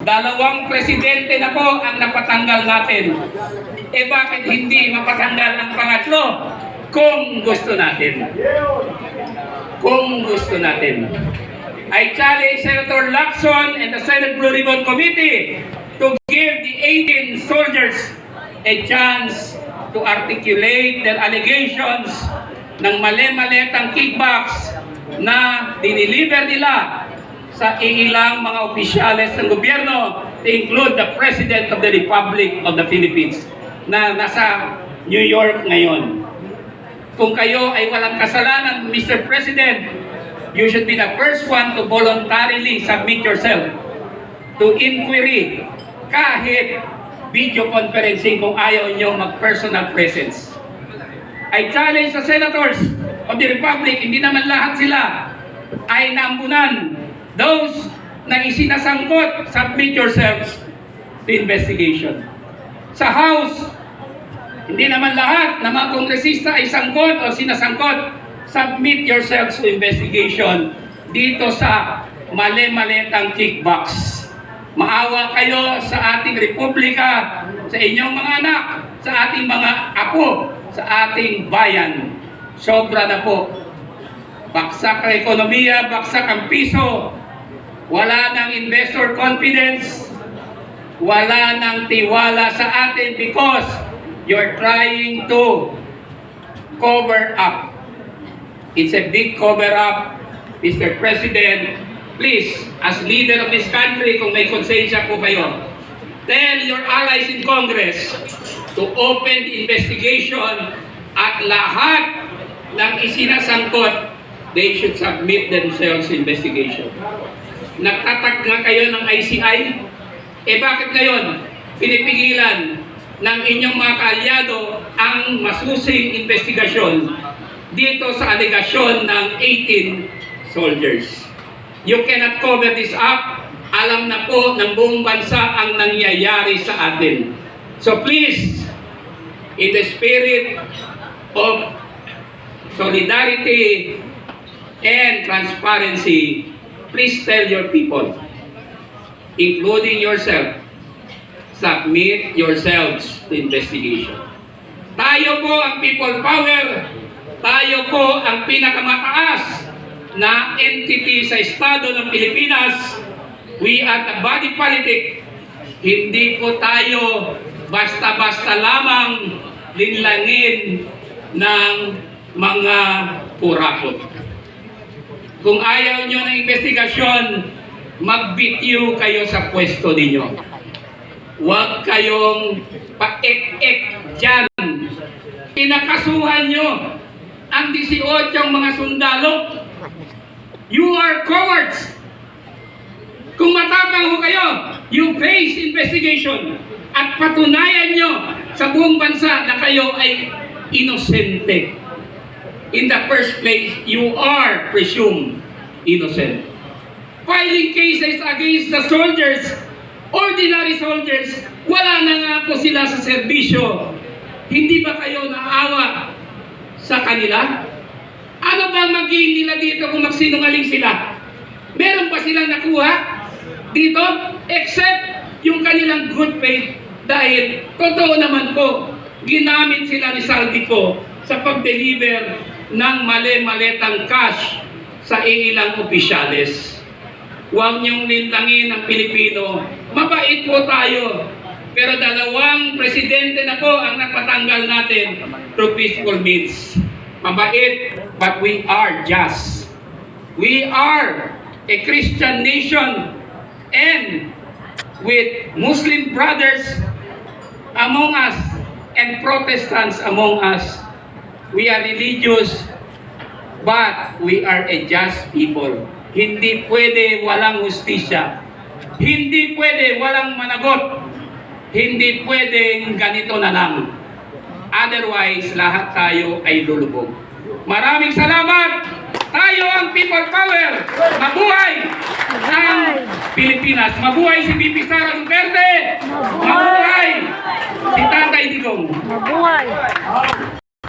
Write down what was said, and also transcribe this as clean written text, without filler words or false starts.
Dalawang presidente na po ang napatanggal natin. Bakit hindi mapatanggal ang pangatlo? Kung gusto natin. Kung gusto natin. I challenge Senator Lacson and the Senate Blue Ribbon Committee to give the 18 soldiers a chance to articulate their allegations ng mali-malitang kickbacks na diniliver nila sa ilang mga opisyales ng gobyerno, to include the President of the Republic of the Philippines na nasa New York ngayon. Kung kayo ay walang kasalanan, Mr. President, you should be the first one to voluntarily submit yourself to inquiry kahit video conferencing kung ayaw nyo mag-personal presence. I challenge the senators of the Republic, hindi naman lahat sila ay naambunan. Those na isinasangkot, submit yourselves to investigation. Sa House, hindi naman lahat ng mga kongresista ay sangkot o sinasangkot, submit yourselves to investigation dito sa mali-malitang kickbacks. Maawa kayo sa ating republika, sa inyong mga anak, sa ating mga apo, sa ating bayan. Sobra na po. Baksak ang ekonomiya, baksak ang piso, wala nang investor confidence, wala nang tiwala sa atin because you're trying to cover up. It's a big cover up, Mr. President. Please, as leader of this country, kung may konsensya po kayo, tell your allies in Congress to open the investigation at lahat ng isinasangkot, they should submit themselves to investigation. Nagtatag nga kayo ng ICI? Bakit ngayon pinipigilan ng inyong mga kaalyado ang masusing investigasyon dito sa alegasyon ng 18 soldiers? You cannot cover this up. Alam na po ng buong bansa ang nangyayari sa atin. So please, in the spirit of solidarity and transparency, please tell your people, including yourself, submit yourselves to investigation. Tayo po ang people power, tayo po ang pinakamataas na entity sa Estado ng Pilipinas. We are the body politic. Hindi po tayo basta-basta lamang linlangin ng mga purakot. Kung ayaw nyo ng investigasyon, magbitiw kayo sa pwesto ninyo. Huwag kayong paek-ek dyan. Pinakasuhan nyo ang 18 mga sundalo. You are cowards. Kung matapang ho kayo, you face investigation at patunayan nyo sa buong bansa na kayo ay inosente. In the first place, you are presumed innocent. Filing cases against the soldiers, ordinary soldiers, wala na nga po sila sa serbisyo. Hindi ba kayo naawa sa kanila? Ano ba magiging nila dito kung magsinungaling sila? Meron ba silang nakuha dito? Except yung kanilang good faith, dahil totoo naman po, ginamit sila ni Saldico sa pag-deliver ng mali-malitang cash sa ilang opisyales. Huwag niyong lintangin ang Pilipino. Mabait po tayo. Pero dalawang presidente na po ang napatanggal natin through peaceful means. Mabait, but we are just. We are a Christian nation, and with Muslim brothers among us and Protestants among us, we are religious, but we are a just people. Hindi pwede walang hustisya. Hindi pwede walang managot. Hindi pwedeng ganito na lang. Otherwise, lahat tayo ay lulubog. Maraming salamat! Tayo ang people power! Mabuhay ang Pilipinas! Mabuhay si VP Sara Duterte! Mabuhay si Tatay Digong! Mabuhay!